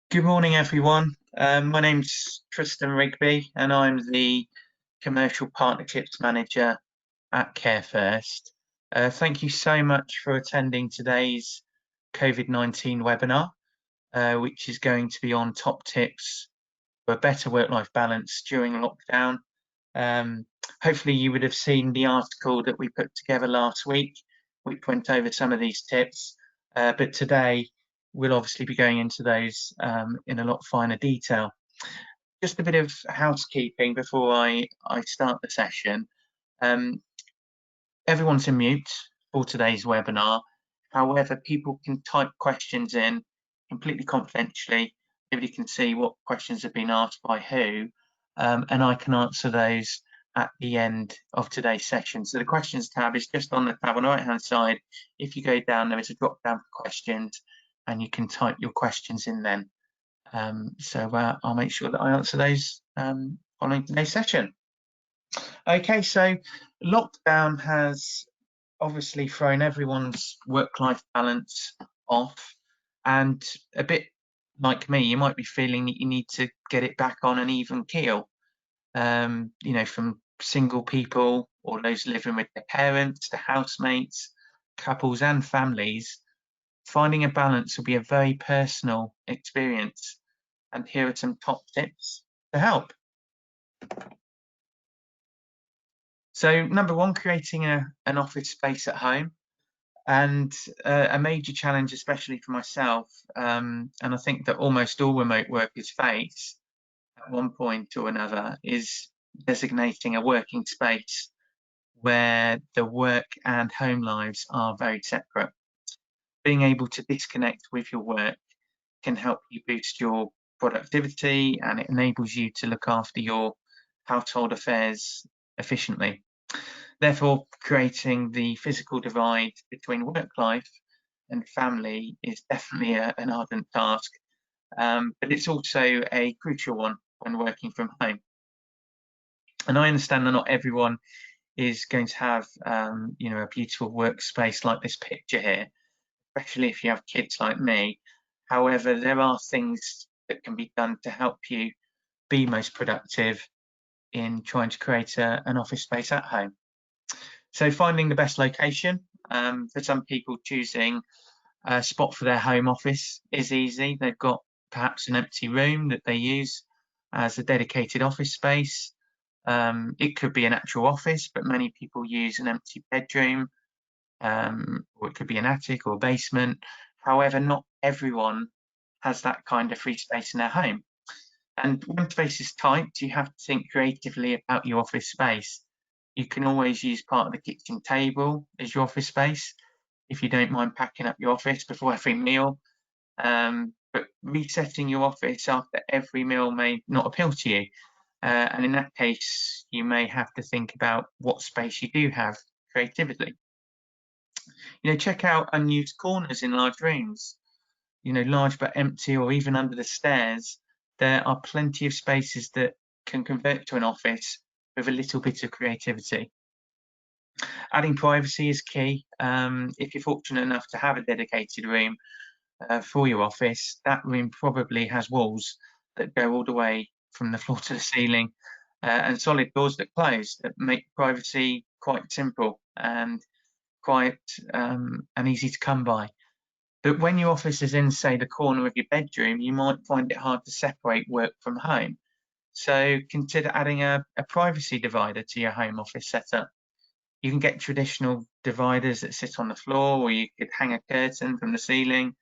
Good morning, everyone. My name's Tristan Rigby, and I'm the Commercial Partnerships Manager at CareFirst. Thank you so much for attending today's COVID-19 webinar, which is going to be on top tips for a better work-life balance during lockdown. Hopefully you would have seen the article that we put together last week, which went over some of these tips, but today we'll obviously be going into those in a lot finer detail. Just a bit of housekeeping before I start the session. Everyone's in mute for today's webinar. However, people can type questions in completely confidentially. Everybody can see what questions have been asked by who, and I can answer those at the end of today's session. So the questions tab is just on the tab on the right hand side. If you go down, there is a drop down for questions and you can type your questions in then. I'll make sure that I answer those following today's session. Okay, so lockdown has obviously thrown everyone's work-life balance off, and a bit like me, you might be feeling that you need to get it back on an even keel. You know, from single people or those living with their parents to housemates, couples and families, finding a balance will be a very personal experience. And here are some top tips to help. So number one, creating an office space at home. And a major challenge, especially for myself, and I think that almost all remote workers face at one point or another, is designating a working space where the work and home lives are very separate. Being able to disconnect with your work can help you boost your productivity, and it enables you to look after your household affairs efficiently. Therefore, creating the physical divide between work life and family is definitely an ardent task, but it's also a crucial one when working from home. And I understand that not everyone is going to have you know, a beautiful workspace like this picture here, especially if you have kids like me. However, there are things that can be done to help you be most productive in trying to create an office space at home. So finding the best location, for some people choosing a spot for their home office is easy. They've got perhaps an empty room that they use as a dedicated office space. It could be an actual office, but many people use an empty bedroom, or it could be an attic or basement. However, not everyone has that kind of free space in their home. And when space is tight, you have to think creatively about your office space. You can always use part of the kitchen table as your office space if you don't mind packing up your office before every meal. But resetting your office after every meal may not appeal to you. And in that case, you may have to think about what space you do have creatively. You know, check out unused corners in large rooms, you know, large but empty, or even under the stairs. There are plenty of spaces that can convert to an office with a little bit of creativity. Adding privacy is key. If you're fortunate enough to have a dedicated room for your office, that room probably has walls that go all the way from the floor to the ceiling, and solid doors that close, that make privacy quite simple and quite and easy to come by. But when your office is in, say, the corner of your bedroom, you might find it hard to separate work from home. So consider adding a privacy divider to your home office setup. You can get traditional dividers that sit on the floor, or you could hang a curtain from the ceiling,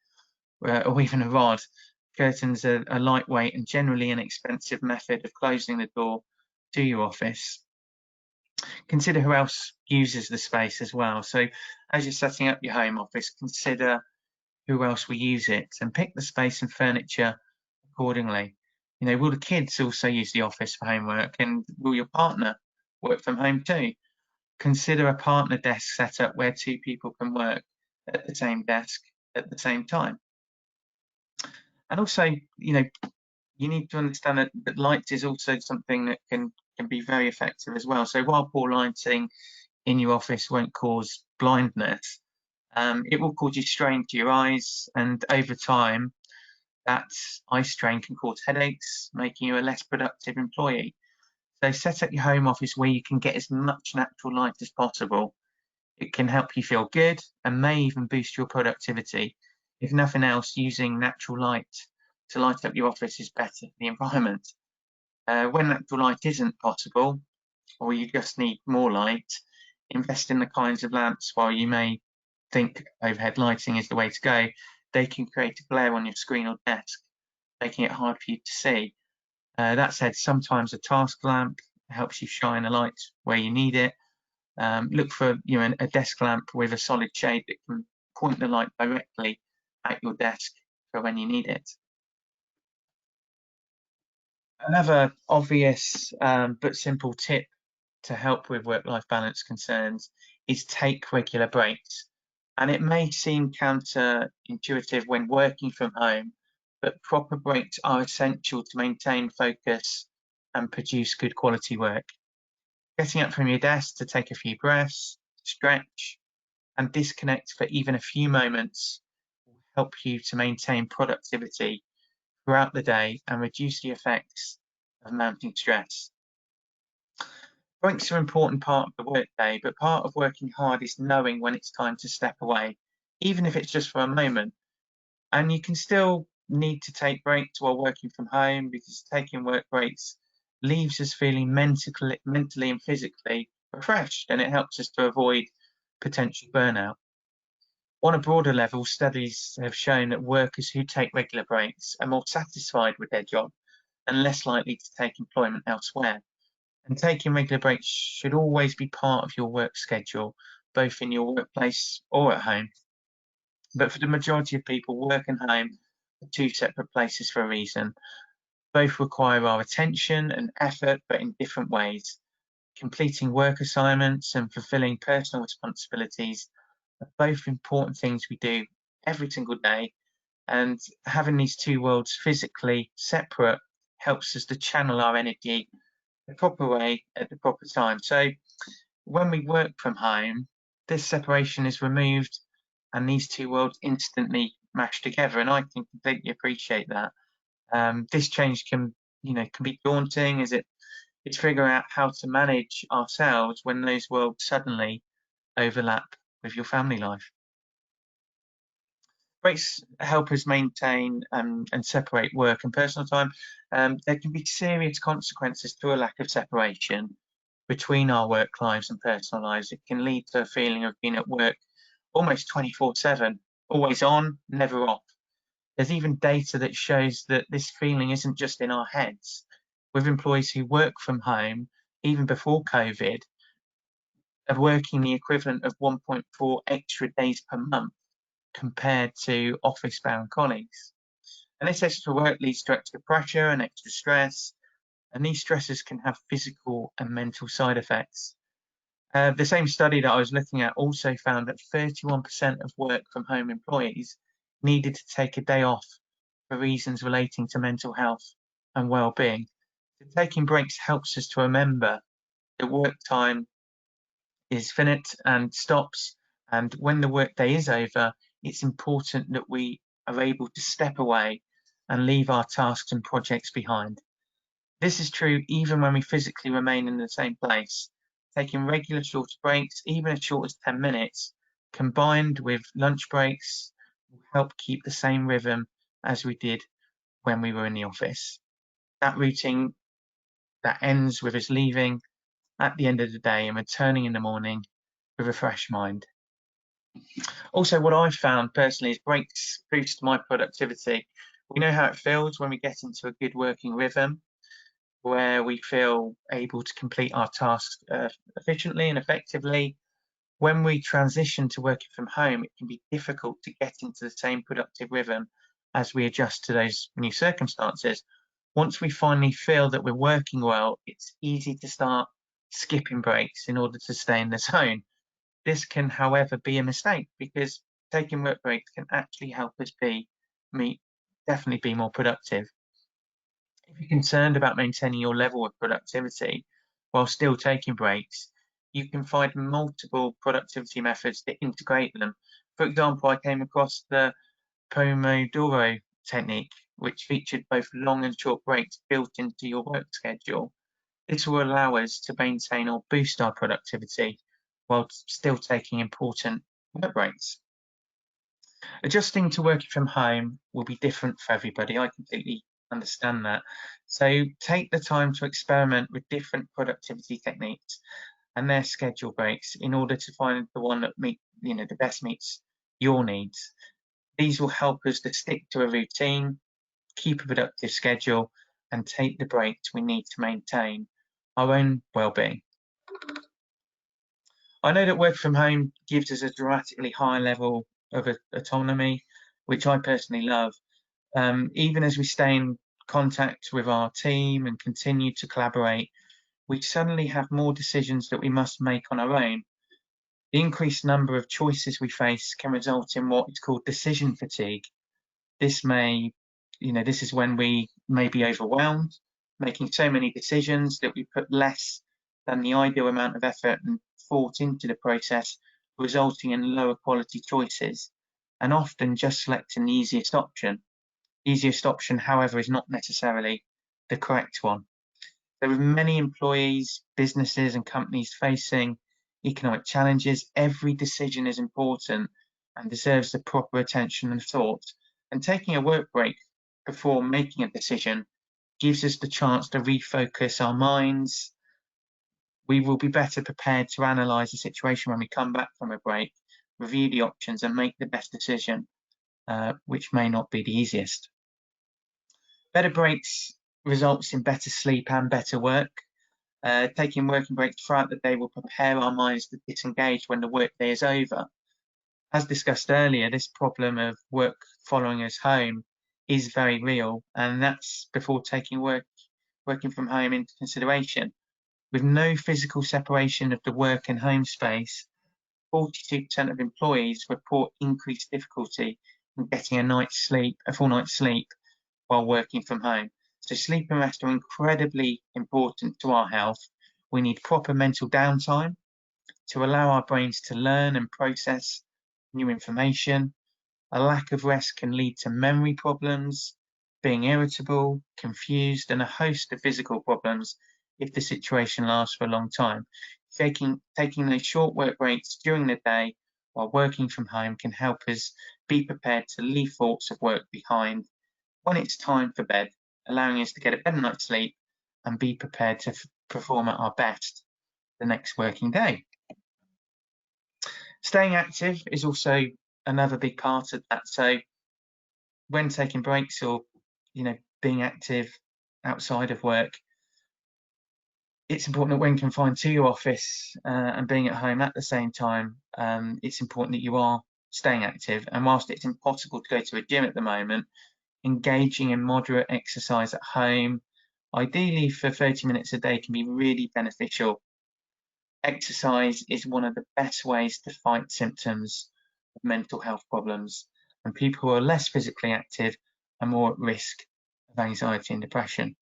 or even a rod. Curtains are a lightweight and generally inexpensive method of closing the door to your office. Consider who else uses the space as well. So as you're setting up your home office, consider who else will use it and pick the space and furniture accordingly. You know, will the kids also use the office for homework, and will your partner work from home too? Consider a partner desk setup where two people can work at the same desk at the same time. And also, you know, you need to understand that light is also something that can be very effective as well. So while poor lighting in your office won't cause blindness, it will cause you strain to your eyes, and over time That eye strain can cause headaches, making you a less productive employee. So set up your home office where you can get as much natural light as possible. It can help you feel good and may even boost your productivity. If nothing else, using natural light to light up your office is better for the environment. When natural light isn't possible, or you just need more light, invest in the kinds of lamps. While you may think overhead lighting is the way to go, they can create a glare on your screen or desk, making it hard for you to see. That said, sometimes a task lamp helps you shine a light where you need it. Look for a desk lamp with a solid shade that can point the light directly at your desk for when you need it. Another obvious but simple tip to help with work-life balance concerns is take regular breaks. And it may seem counterintuitive when working from home, but proper breaks are essential to maintain focus and produce good quality work. Getting up from your desk to take a few breaths, stretch, and disconnect for even a few moments will help you to maintain productivity throughout the day and reduce the effects of mounting stress. Breaks are an important part of the workday, but part of working hard is knowing when it's time to step away, even if it's just for a moment. And you can still need to take breaks while working from home, because taking work breaks leaves us feeling mentally and physically refreshed, and it helps us to avoid potential burnout. On a broader level, studies have shown that workers who take regular breaks are more satisfied with their job and less likely to take employment elsewhere. And taking regular breaks should always be part of your work schedule, both in your workplace or at home. But for the majority of people, work and home are two separate places for a reason. Both require our attention and effort, but in different ways. Completing work assignments and fulfilling personal responsibilities are both important things we do every single day. And having these two worlds physically separate helps us to channel our energy the proper way at the proper time. So when we work from home, this separation is removed and these two worlds instantly mash together, and I can completely appreciate that. This change can be daunting, as it's figuring out how to manage ourselves when those worlds suddenly overlap with your family life. Breaks help us maintain and separate work and personal time. There can be serious consequences to a lack of separation between our work lives and personal lives. It can lead to a feeling of being at work almost 24/7, always on, never off. There's even data that shows that this feeling isn't just in our heads. With employees who work from home, even before COVID, are working the equivalent of 1.4 extra days per month compared to office-bound colleagues. And this extra work leads to extra pressure and extra stress, and these stresses can have physical and mental side effects. The same study that I was looking at also found that 31% of work from home employees needed to take a day off for reasons relating to mental health and well-being. So taking breaks helps us to remember that work time is finite and stops, and when the workday is over, it's important that we are able to step away and leave our tasks and projects behind. This is true even when we physically remain in the same place. Taking regular shorter breaks, even as short as 10 minutes, combined with lunch breaks, will help keep the same rhythm as we did when we were in the office. That routine that ends with us leaving at the end of the day and returning in the morning with a fresh mind. Also, what I've found personally is breaks boost my productivity. We know how it feels when we get into a good working rhythm, where we feel able to complete our tasks efficiently and effectively. When we transition to working from home, it can be difficult to get into the same productive rhythm as we adjust to those new circumstances. Once we finally feel that we're working well, it's easy to start skipping breaks in order to stay in the zone. This can, however, be a mistake, because taking work breaks can actually help us definitely be more productive. If you're concerned about maintaining your level of productivity while still taking breaks, you can find multiple productivity methods to integrate them. For example, I came across the Pomodoro technique, which featured both long and short breaks built into your work schedule. This will allow us to maintain or boost our productivity while still taking important work breaks. Adjusting to working from home will be different for everybody. I completely understand that. So take the time to experiment with different productivity techniques and their schedule breaks in order to find the one that the best meets your needs. These will help us to stick to a routine, keep a productive schedule, and take the breaks we need to maintain our own well-being. I know that work from home gives us a dramatically higher level of autonomy, which I personally love. Even as we stay in contact with our team and continue to collaborate, we suddenly have more decisions that we must make on our own. The increased number of choices we face can result in what is called decision fatigue. This is when we may be overwhelmed, making so many decisions that we put less than the ideal amount of effort and thought into the process, resulting in lower quality choices, and often just selecting the easiest option. Easiest option, however, is not necessarily the correct one. So with many employees, businesses and companies facing economic challenges, every decision is important and deserves the proper attention and thought. And taking a work break before making a decision gives us the chance to refocus our minds. We will be better prepared to analyse the situation when we come back from a break, review the options and make the best decision, which may not be the easiest. Better breaks results in better sleep and better work. Taking working breaks throughout the day will prepare our minds to disengage when the workday is over. As discussed earlier, this problem of work following us home is very real, and that's before taking working from home into consideration. With no physical separation of the work and home space, 42% of employees report increased difficulty in getting a full night's sleep while working from home. So sleep and rest are incredibly important to our health. We need proper mental downtime to allow our brains to learn and process new information. A lack of rest can lead to memory problems, being irritable, confused, and a host of physical problems if the situation lasts for a long time. Taking those short work breaks during the day while working from home can help us be prepared to leave thoughts of work behind when it's time for bed, allowing us to get a better night's sleep and be prepared to perform at our best the next working day. Staying active is also another big part of that. So when taking breaks or being active outside of work, it's important that when confined to your office and being at home at the same time, it's important that you are staying active. And whilst it's impossible to go to a gym at the moment, engaging in moderate exercise at home, ideally for 30 minutes a day, can be really beneficial. Exercise is one of the best ways to fight symptoms of mental health problems, and people who are less physically active are more at risk of anxiety and depression.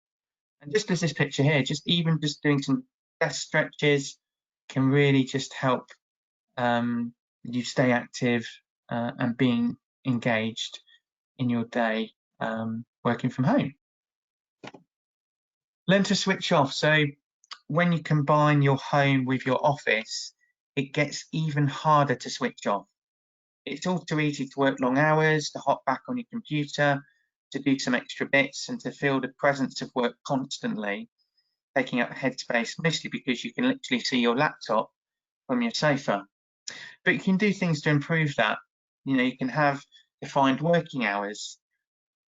And just as this picture here, just doing some desk stretches can really just help you stay active and being engaged in your day working from home. Learn to switch off. So when you combine your home with your office, it gets even harder to switch off. It's all too easy to work long hours, to hop back on your computer, to do some extra bits and to feel the presence of work constantly, taking up headspace, mostly because you can literally see your laptop from your sofa. But you can do things to improve that. You can have defined working hours.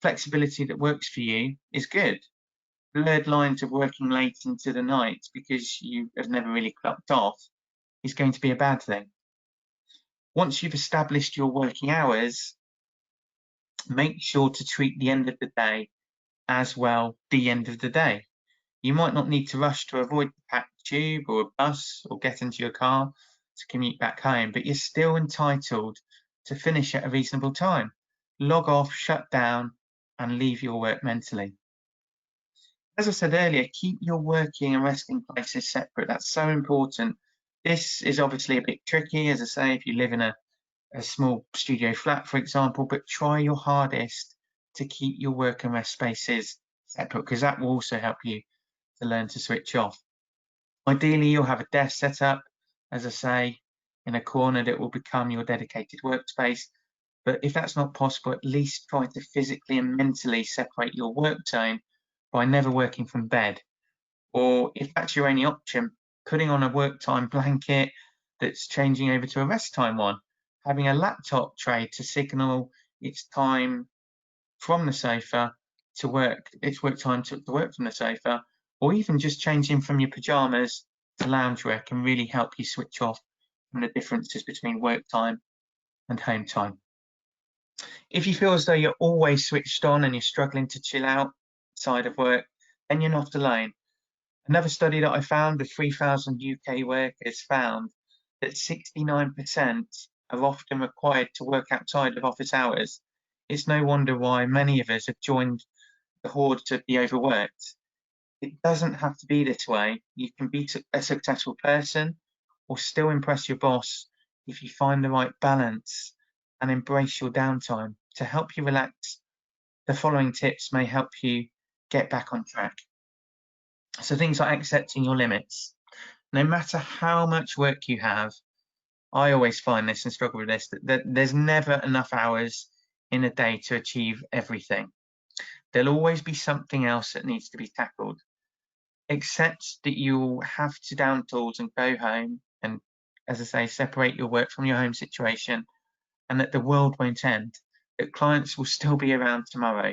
Flexibility that works for you is good. Blurred lines of working late into the night because you have never really clocked off is going to be a bad thing. Once you've established your working hours, make sure to treat the end of the day as well the end of the day. You might not need to rush to avoid the packed tube or a bus or get into your car to commute back home, but you're still entitled to finish at a reasonable time. Log off, shut down, and leave your work mentally. As I said earlier, keep your working and resting places separate. That's so important. This is obviously a bit tricky, as I say, if you live in a small studio flat, for example, but try your hardest to keep your work and rest spaces separate, because that will also help you to learn to switch off. Ideally, you'll have a desk set up, as I say, in a corner that will become your dedicated workspace. But if that's not possible, at least try to physically and mentally separate your work zone by never working from bed. Or if that's your only option, putting on a work time blanket that's changing over to a rest time one, having a laptop tray to signal it's time from the sofa to work, it's work time to work from the sofa, or even just changing from your pajamas to loungewear can really help you switch off from the differences between work time and home time. If you feel as though you're always switched on and you're struggling to chill out outside of work, then you're not alone. Another study that I found with 3,000 UK workers found that 69% are often required to work outside of office hours. It's no wonder why many of us have joined the horde of the overworked. It doesn't have to be this way. You can be a successful person or still impress your boss if you find the right balance and embrace your downtime. To help you relax, the following tips may help you get back on track. So things like accepting your limits. No matter how much work you have, I always find this and struggle with this, that there's never enough hours in a day to achieve everything. There'll always be something else that needs to be tackled. Accept that you'll have to down tools and go home and, as I say, separate your work from your home situation, and that the world won't end, that clients will still be around tomorrow.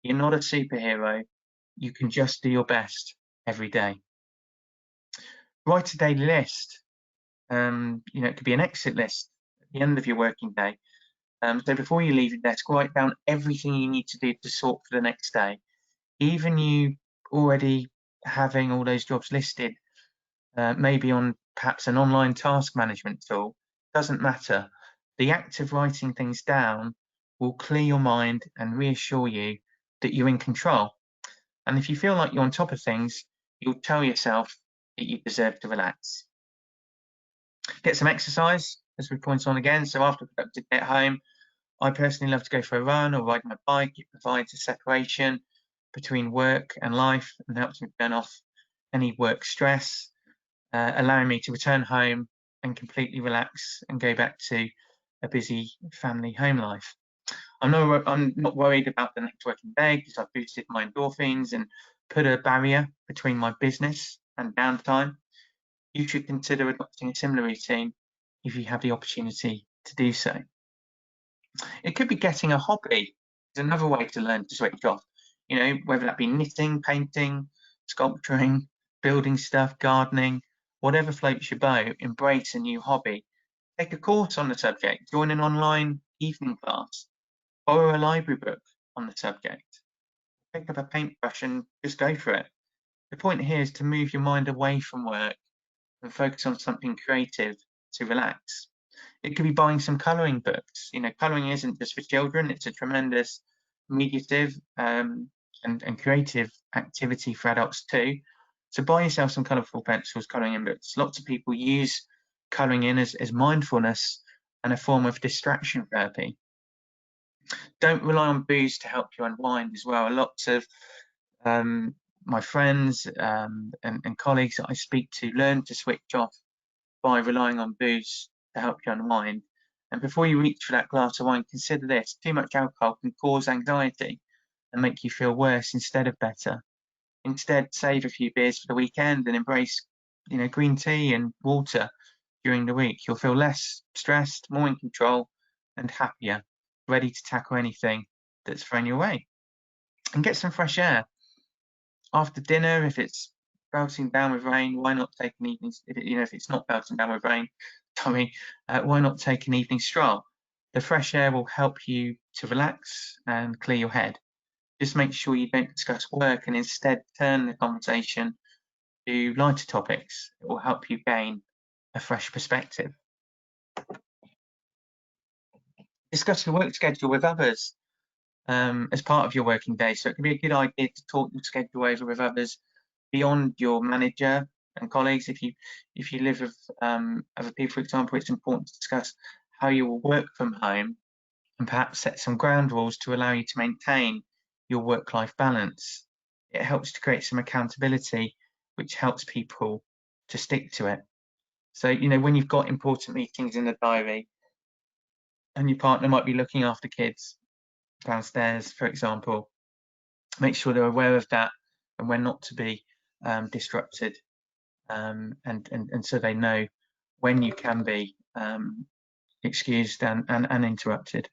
You're not a superhero. You can just do your best every day. Write a daily list. It could be an exit list at the end of your working day. So before you leave your desk, write down everything you need to do to sort for the next day. Even you already having all those jobs listed, maybe on perhaps an online task management tool, doesn't matter. The act of writing things down will clear your mind and reassure you that you're in control. And if you feel like you're on top of things, you'll tell yourself that you deserve to relax. Get some exercise, as we point on again. So after a productive day at home, I personally love to go for a run or ride my bike. It provides a separation between work and life and helps me burn off any work stress, allowing me to return home and completely relax and go back to a busy family home life. I'm not worried about the next working day because I've boosted my endorphins and put a barrier between my business and downtime. You should consider adopting a similar routine if you have the opportunity to do so. It could be getting a hobby. It's another way to learn to switch off. Whether that be knitting, painting, sculpturing, building stuff, gardening, whatever floats your boat, embrace a new hobby. Take a course on the subject, join an online evening class, borrow a library book on the subject, pick up a paintbrush and just go for it. The point here is to move your mind away from work and focus on something creative to relax. It could be buying some colouring books. Colouring isn't just for children, it's a tremendous mediative and creative activity for adults too. So buy yourself some colourful pencils, colouring in books. Lots of people use colouring in as mindfulness and a form of distraction therapy. Don't rely on booze to help you unwind as well. Lots of my friends and colleagues that I speak to learn to switch off by relying on booze to help you unwind. And before you reach for that glass of wine, consider this: too much alcohol can cause anxiety and make you feel worse instead of better. Instead, save a few beers for the weekend and embrace, green tea and water during the week. You'll feel less stressed, more in control, and happier, ready to tackle anything that's thrown your way. And get some fresh air. After dinner, if it's belting down with rain, why not take an evening, if it's not belting down with rain, why not take an evening stroll? The fresh air will help you to relax and clear your head. Just make sure you don't discuss work and instead turn the conversation to lighter topics. It will help you gain a fresh perspective. Discuss your work schedule with others as part of your working day. So it can be a good idea to talk your schedule over with others beyond your manager and colleagues. If you live with other people, for example, it's important to discuss how you will work from home and perhaps set some ground rules to allow you to maintain your work-life balance. It helps to create some accountability, which helps people to stick to it. So, when you've got important meetings in the diary and your partner might be looking after kids downstairs, for example, make sure they're aware of that and when not to be disrupted, and so they know when you can be excused and interrupted.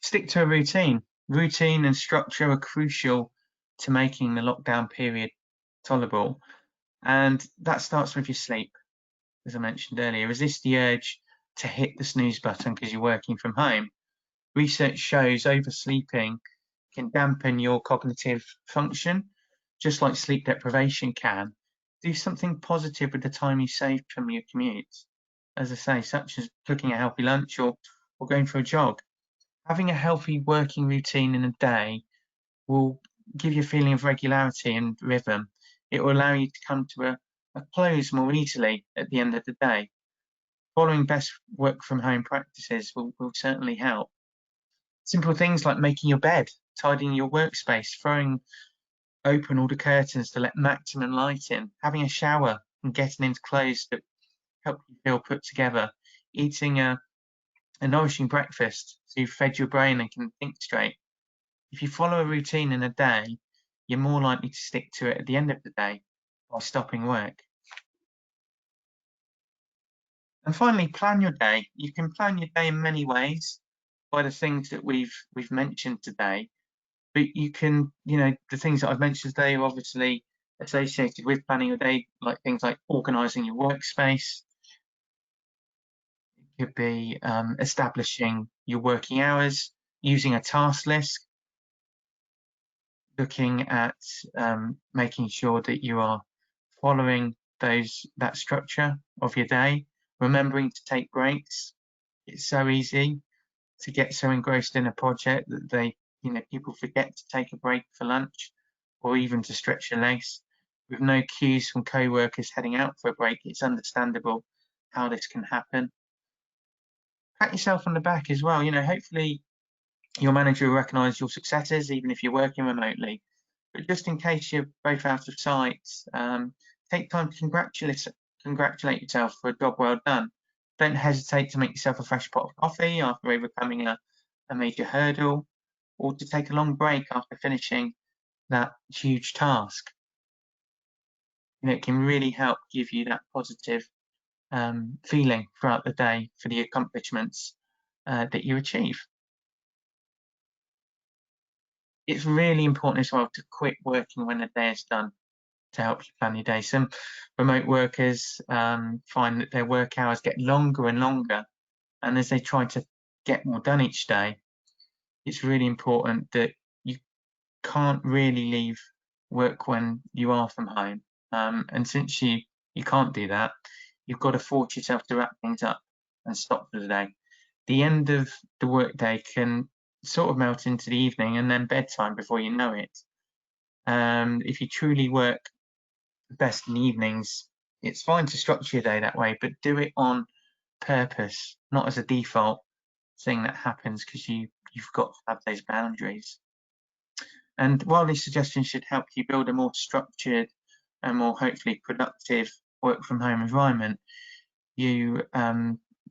Stick to a routine. Routine and structure are crucial to making the lockdown period tolerable, and that starts with your sleep. As I mentioned earlier, resist the urge to hit the snooze button because you're working from home. Research shows oversleeping can dampen your cognitive function, just like sleep deprivation can. Do something positive with the time you save from your commute, as I say, such as cooking a healthy lunch or going for a jog. Having a healthy working routine in a day will give you a feeling of regularity and rhythm. It will allow you to come to a close more easily at the end of the day. Following best work from home practices will certainly help. Simple things like making your bed, tidying your workspace, throwing open all the curtains to let maximum light in, having a shower and getting into clothes that help you feel put together, eating a nourishing breakfast so you've fed your brain and can think straight. If you follow a routine in a day, you're more likely to stick to it at the end of the day by stopping work. And finally, plan your day. You can plan your day in many ways by the things that we've mentioned today. But you can, the things that I've mentioned today are obviously associated with planning your day, like things like organising your workspace. It could be establishing your working hours, using a task list, looking at making sure that you are following that structure of your day, remembering to take breaks. It's so easy to get so engrossed in a project that people forget to take a break for lunch or even to stretch your legs. With no cues from co-workers heading out for a break, it's understandable how this can happen. Pat yourself on the back as well. Hopefully your manager will recognise your successes, even if you're working remotely. But just in case you're both out of sight, take time to congratulate yourself for a job well done. Don't hesitate to make yourself a fresh pot of coffee after overcoming a major hurdle, or to take a long break after finishing that huge task. It can really help give you that positive feeling throughout the day for the accomplishments that you achieve. It's really important as well to quit working when the day is done to help you plan your day. Some remote workers find that their work hours get longer and longer, and as they try to get more done each day, it's really important that you can't really leave work when you are from home. And since you can't do that, you've got to force yourself to wrap things up and stop for the day. The end of the workday can sort of melt into the evening and then bedtime before you know it. If you truly work best in the evenings, it's fine to structure your day that way, but do it on purpose, not as a default thing that happens because you've got to have those boundaries. And while these suggestions should help you build a more structured and more hopefully productive work from home environment, you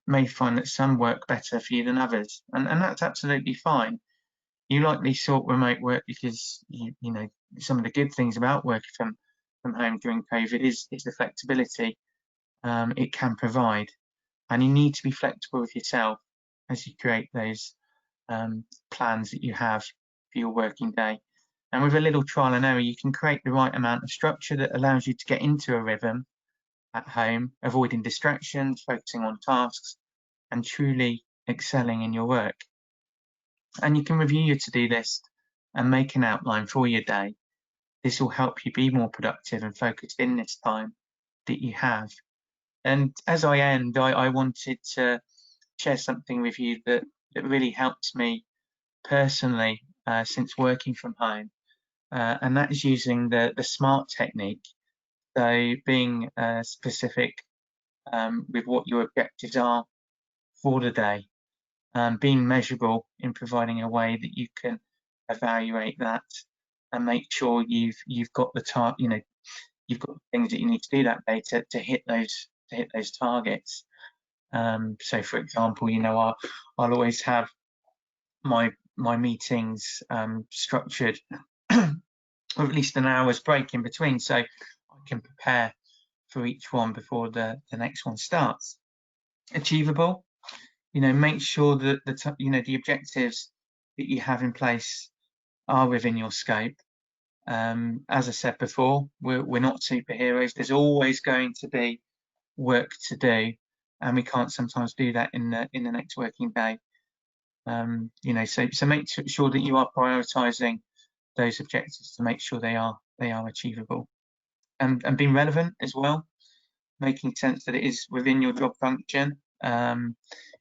may find that some work better for you than others, and that's absolutely fine. You likely sought remote work because you know some of the good things about working from home during COVID is the flexibility it can provide, and you need to be flexible with yourself as you create those plans that you have for your working day. And with a little trial and error, you can create the right amount of structure that allows you to get into a rhythm at home, avoiding distractions, focusing on tasks, and truly excelling in your work. And you can review your to-do list and make an outline for your day. This will help you be more productive and focused in this time that you have. And as I end, I wanted to share something with you that really helps me personally since working from home, and that is using the SMART technique. So being specific with what your objectives are for the day, being measurable in providing a way that you can evaluate that and make sure you've got the you've got things that you need to do that day to hit those targets. So for example, I'll always have my meetings structured or at least an hour's break in between, so I can prepare for each one before the next one starts. Achievable, make sure that the objectives that you have in place are within your scope. As I said before, we're not superheroes. There's always going to be work to do, and we can't sometimes do that in the next working day. So make sure that you are prioritizing those objectives to make sure they are achievable, and being relevant as well, making sense that it is within your job function,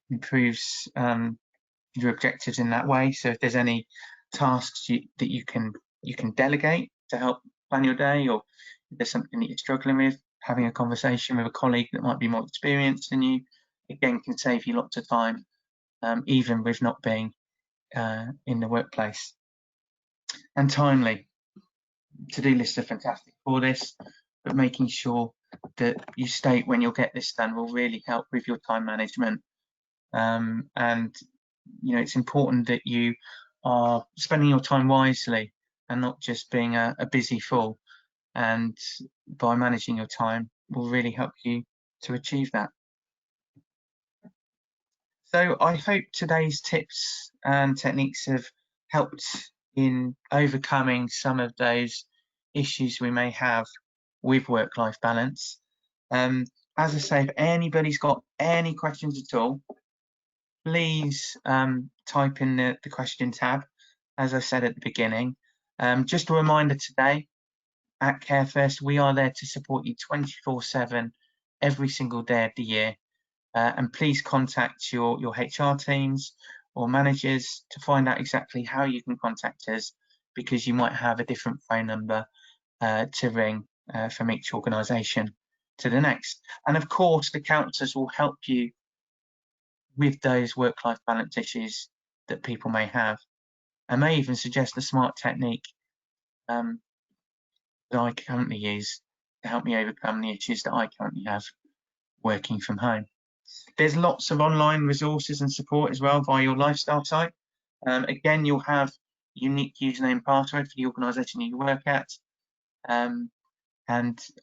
improves your objectives in that way. So if there's any tasks that you can delegate to help plan your day, or if there's something that you're struggling with, having a conversation with a colleague that might be more experienced than you, again, can save you lots of time, even with not being in the workplace. And timely. To-do lists are fantastic for this, but making sure that you state when you'll get this done will really help with your time management. And it's important that you are spending your time wisely and not just being a busy fool. And by managing your time will really help you to achieve that. So I hope today's tips and techniques have helped in overcoming some of those issues we may have with work-life balance. As I say, if anybody's got any questions at all, please type in the question tab, as I said at the beginning. Just a reminder today, at CareFirst, we are there to support you 24/7 every single day of the year. And please contact your HR teams or managers to find out exactly how you can contact us, because you might have a different phone number to ring from each organisation to the next. And of course, the counsellors will help you with those work-life balance issues that people may have, and may even suggest a smart technique that I currently use to help me overcome the issues that I currently have working from home. There's lots of online resources and support as well via your lifestyle site. Again, you'll have unique username and password for the organisation you work at. And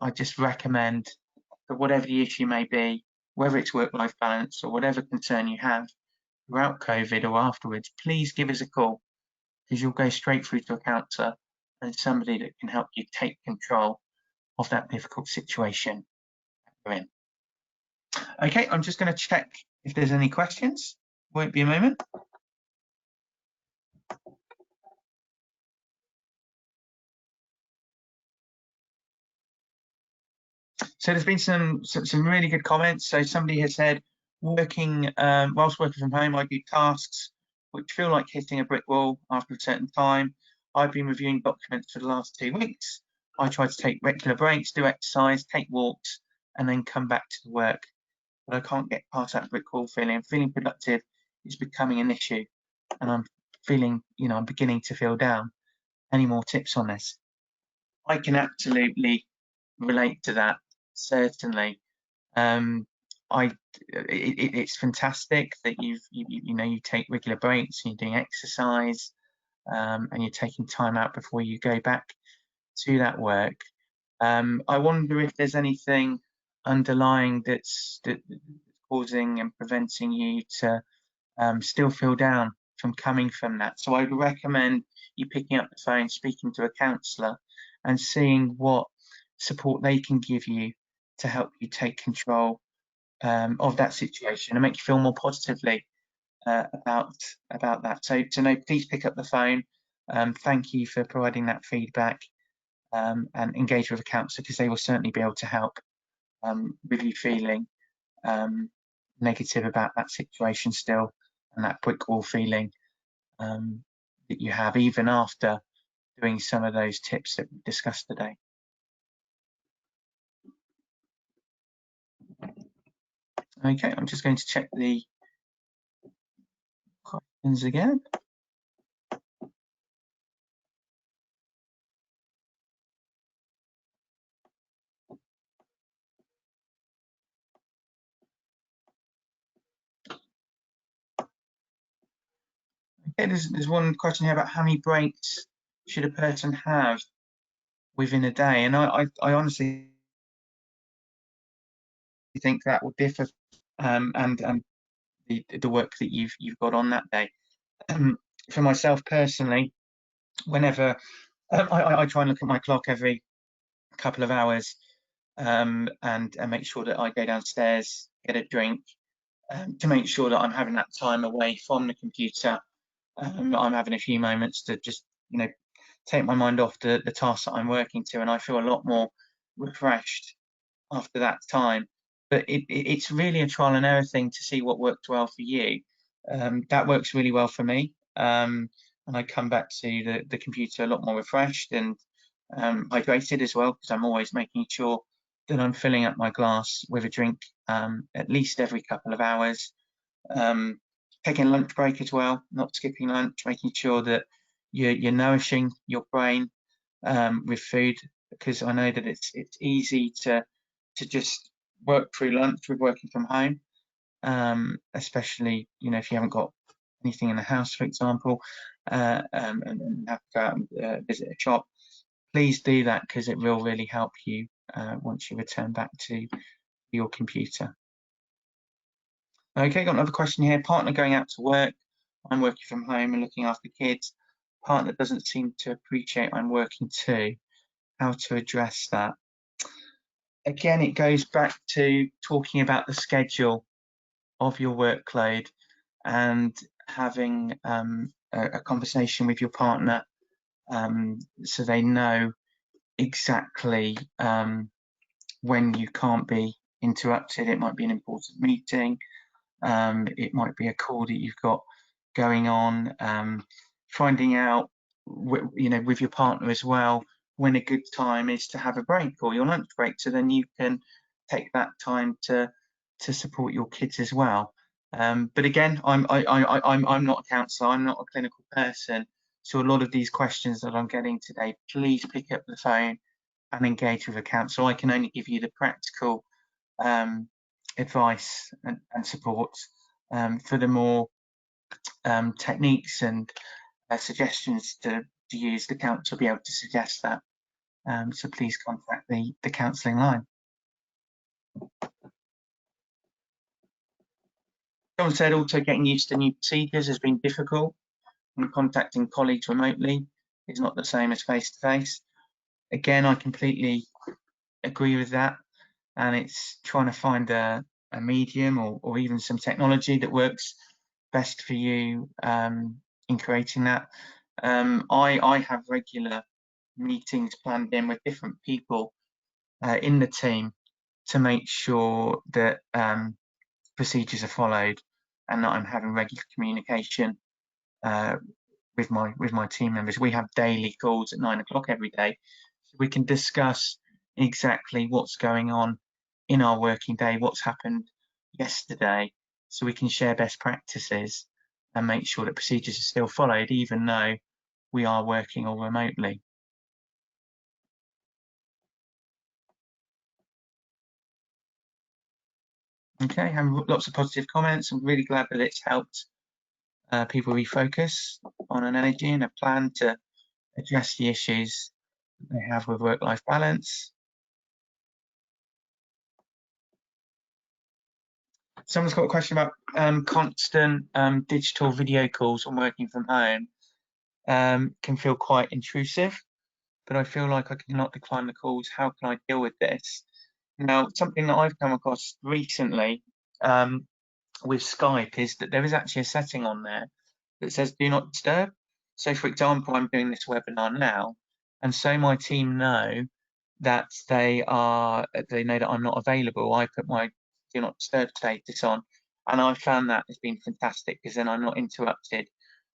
I just recommend that whatever the issue may be, whether it's work-life balance or whatever concern you have throughout COVID or afterwards, please give us a call, because you'll go straight through to a counsellor and somebody that can help you take control of that difficult situation you're in. Okay, I'm just going to check if there's any questions. Won't be a moment. So there's been some really good comments. So somebody has said, whilst working from home, I do tasks which feel like hitting a brick wall after a certain time. I've been reviewing documents for the last 2 weeks. I try to take regular breaks, do exercise, take walks, and then come back to the work. But I can't get past that brick wall feeling. Feeling productive is becoming an issue, and I'm feeling, I'm beginning to feel down. Any more tips on this? I can absolutely relate to that. Certainly. It's fantastic that you take regular breaks and you're doing exercise, and you're taking time out before you go back to that work. I wonder if there's anything underlying that's causing and preventing you to still feel down from coming from that. So I would recommend you picking up the phone, speaking to a counsellor, and seeing what support they can give you to help you take control of that situation and make you feel more positively about that. So no, please pick up the phone. Thank you for providing that feedback, and engage with a counsellor, because they will certainly be able to help with you feeling negative about that situation still, and that brick wall feeling that you have even after doing some of those tips that we discussed today. Okay, I'm just going to check the Happens again. Okay, there's one question here about how many breaks should a person have within a day, and I honestly think that will differ, and the work that you've got on that day. For myself personally, whenever I try and look at my clock every couple of hours, and make sure that I go downstairs, get a drink, to make sure that I'm having that time away from the computer. I'm having a few moments to just, take my mind off the task that I'm working to, and I feel a lot more refreshed after that time. But it's really a trial and error thing to see what worked well for you. That works really well for me, and I come back to the computer a lot more refreshed and hydrated as well, because I'm always making sure that I'm filling up my glass with a drink at least every couple of hours. Taking a lunch break as well, not skipping lunch, making sure that you're nourishing your brain with food, because I know that it's easy to just work through lunch with working from home, especially if you haven't got anything in the house, for example, and have to go out and visit a shop. Please do that, because it will really help you once you return back to your computer. Okay, got another question here. Partner going out to work. I'm working from home and looking after kids. Partner doesn't seem to appreciate I'm working too. How to address that? Again, it goes back to talking about the schedule of your workload and having a conversation with your partner, so they know exactly when you can't be interrupted. It might be an important meeting, it might be a call that you've got going on, finding out with your partner as well when a good time is to have a break or your lunch break, so then you can take that time to support your kids as well. But again, I'm not a counsellor, I'm not a clinical person, so a lot of these questions that I'm getting today, please pick up the phone and engage with a counsellor. I can only give you the practical advice and support. For the more techniques and suggestions to use, the counsellor will be able to suggest that. So please contact the counselling line. Someone said also getting used to new procedures has been difficult, and contacting colleagues remotely is not the same as face-to-face. Again, I completely agree with that, and it's trying to find a medium or even some technology that works best for you in creating that. I have regular meetings planned in with different people in the team to make sure that procedures are followed and that I'm having regular communication with my team members. We have daily calls at 9 o'clock every day, so we can discuss exactly what's going on in our working day, what's happened yesterday, so we can share best practices and make sure that procedures are still followed, even though we are working all remotely. Okay, have lots of positive comments. I'm really glad that it's helped people refocus on an energy and a plan to address the issues they have with work-life balance. Someone's got a question about constant digital video calls when working from home. Can feel quite intrusive, but I feel like I cannot decline the calls. How can I deal with this? Now, something that I've come across recently with Skype is that there is actually a setting on there that says do not disturb. So, for example, I'm doing this webinar now, and so my team know that they know that I'm not available. I put my do not disturb status on, and I found that has been fantastic, because then I'm not interrupted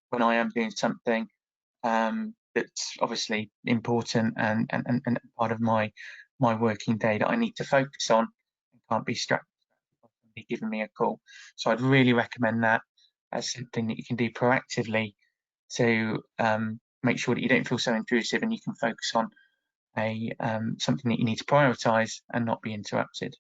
when I am doing something that's obviously important and part of my working day that I need to focus on and can't be distracted by somebody giving me a call. So I'd really recommend that. as something that you can do proactively to make sure that you don't feel so intrusive and you can focus on something that you need to prioritize and not be interrupted.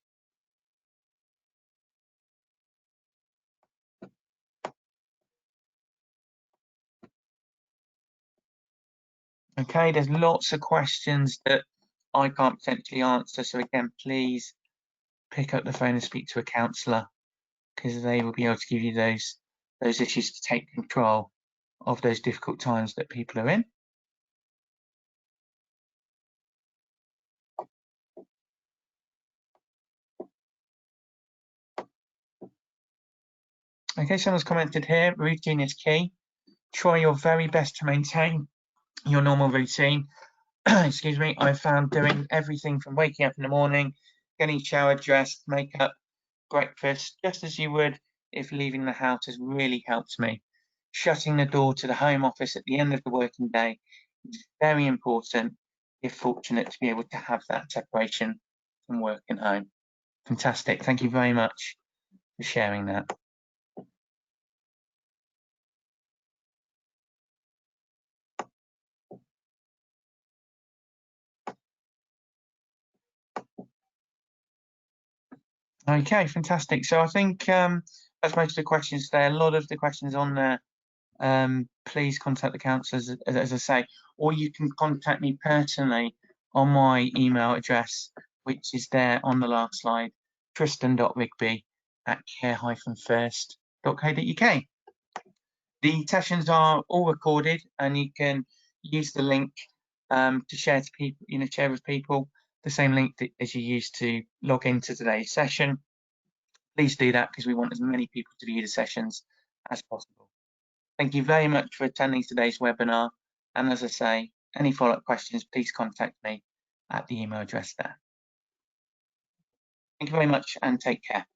Okay, there's lots of questions that I can't potentially answer. So again, please pick up the phone and speak to a counsellor, because they will be able to give you those issues to take control of those difficult times that people are in. Okay, someone's commented here, routine is key. Try your very best to maintain your normal routine. Excuse me. I found doing everything from waking up in the morning, getting showered, dressed, makeup, breakfast, just as you would if leaving the house, has really helped me. Shutting the door to the home office at the end of the working day is very important if fortunate to be able to have that separation from work and home. Fantastic. Thank you very much for sharing that. Okay, fantastic. So I think that's most of the questions there. A lot of the questions on there. Please contact the counsellors, as I say, or you can contact me personally on my email address, which is there on the last slide, tristan.rigby@care-first.co.uk. The sessions are all recorded, and you can use the link to share to people, share with people, the same link that as you used to log into today's session. Please do that, because we want as many people to view the sessions as possible. Thank you very much for attending today's webinar. And as I say, any follow-up questions, please contact me at the email address there. Thank you very much and take care.